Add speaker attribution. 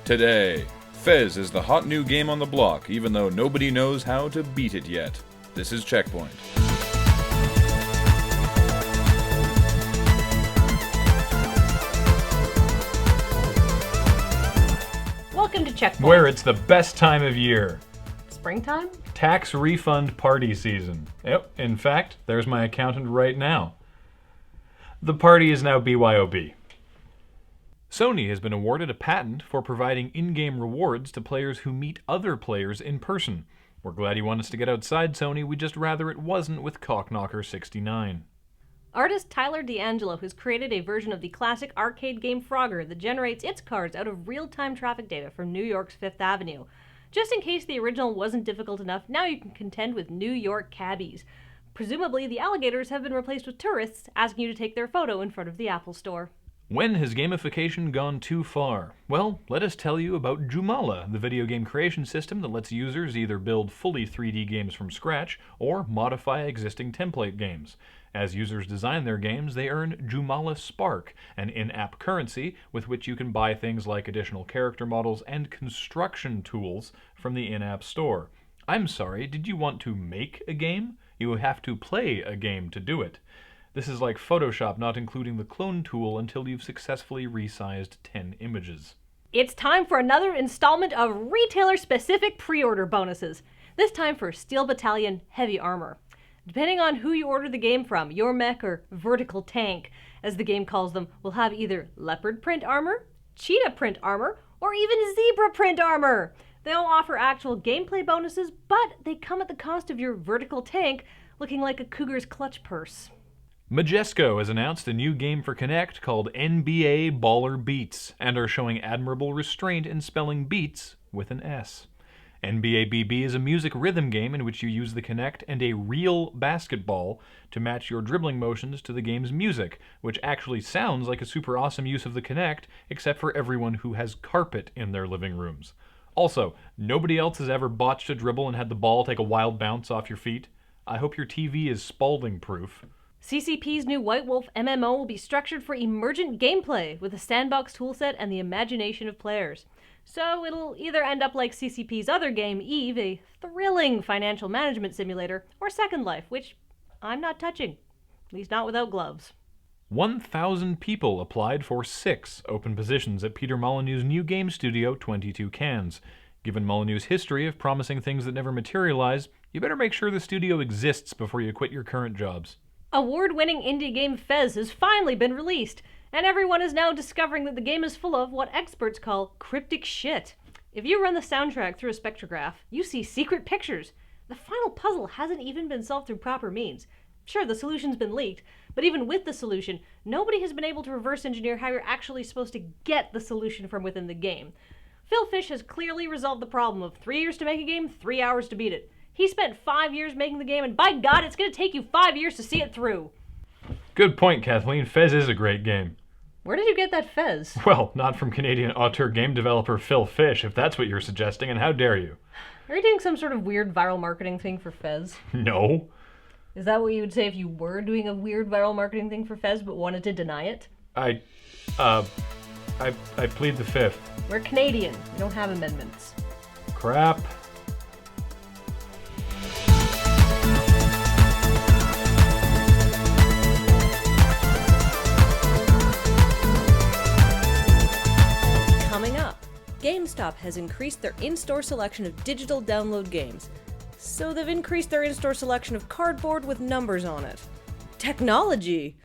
Speaker 1: Today, Fez is the hot new game on the block, even though nobody knows how to beat it yet. This is CheckPoint.
Speaker 2: Welcome to CheckPoint.
Speaker 3: Where it's the best time of year.
Speaker 2: Springtime?
Speaker 3: Tax refund party season. Yep, in fact, there's my accountant right now. The party is now BYOB. Sony has been awarded a patent for providing in-game rewards to players who meet other players in person. We're glad you want us to get outside, Sony. We'd just rather it wasn't with Cockknocker69.
Speaker 2: Artist Tyler D'Angelo has created a version of the classic arcade game Frogger that generates its cards out of real-time traffic data from New York's Fifth Avenue. Just in case the original wasn't difficult enough, now you can contend with New York cabbies. Presumably, the alligators have been replaced with tourists asking you to take their photo in front of the Apple Store.
Speaker 3: When has gamification gone too far? Well, let us tell you about JUMALA, the video game creation system that lets users either build fully 3D games from scratch or modify existing template games. As users design their games, they earn JUMALA Spark, an in-app currency with which you can buy things like additional character models and construction tools from the in-app store. I'm sorry, did you want to make a game? You have to play a game to do it. This is like Photoshop not including the clone tool until you've successfully resized 10 images.
Speaker 2: It's time for another installment of retailer-specific pre-order bonuses. This time for Steel Battalion Heavy Armor. Depending on who you order the game from, your mech or vertical tank, as the game calls them, will have either leopard print armor, cheetah print armor, or even zebra print armor. They all offer actual gameplay bonuses, but they come at the cost of your vertical tank looking like a cougar's clutch purse.
Speaker 3: Majesco has announced a new game for Kinect called NBA Baller Beats, and are showing admirable restraint in spelling beats with an S. NBA BB is a music rhythm game in which you use the Kinect and a real basketball to match your dribbling motions to the game's music, which actually sounds like a super awesome use of the Kinect, except for everyone who has carpet in their living rooms. Also, nobody else has ever botched a dribble and had the ball take a wild bounce off your feet. I hope your TV is Spalding-proof.
Speaker 2: CCP's new White Wolf MMO will be structured for emergent gameplay with a sandbox toolset and the imagination of players. So it'll either end up like CCP's other game, Eve, a thrilling financial management simulator, or Second Life, which I'm not touching, at least not without gloves.
Speaker 3: 1,000 people applied for 6 open positions at Peter Molyneux's new game studio, 22 Cans. Given Molyneux's history of promising things that never materialize, you better make sure the studio exists before you quit your current jobs.
Speaker 2: Award-winning indie game Fezzes has finally been released, and everyone is now discovering that the game is full of what experts call cryptic shit. If you run the soundtrack through a spectrograph, you see secret pictures. The final puzzle hasn't even been solved through proper means. Sure, the solution's been leaked, but even with the solution, nobody has been able to reverse engineer how you're actually supposed to get the solution from within the game. Phil Fish has clearly resolved the problem of 3 years to make a game, 3 hours to beat it. He spent 5 years making the game, and by God, it's going to take you 5 years to see it through.
Speaker 3: Good point, Kathleen. Fez is a great game.
Speaker 2: Where did you get that Fez?
Speaker 3: Well, not from Canadian auteur game developer Phil Fish, if that's what you're suggesting, and how dare you?
Speaker 2: Are you doing some sort of weird viral marketing thing for Fez?
Speaker 3: No.
Speaker 2: Is that what you would say if you were doing a weird viral marketing thing for Fez but wanted to deny it?
Speaker 3: I plead the fifth.
Speaker 2: We're Canadian. We don't have amendments.
Speaker 3: Crap.
Speaker 4: Coming up, GameStop has increased their in-store selection of digital download games. So they've increased their in-store selection of cardboard with numbers on it. Technology!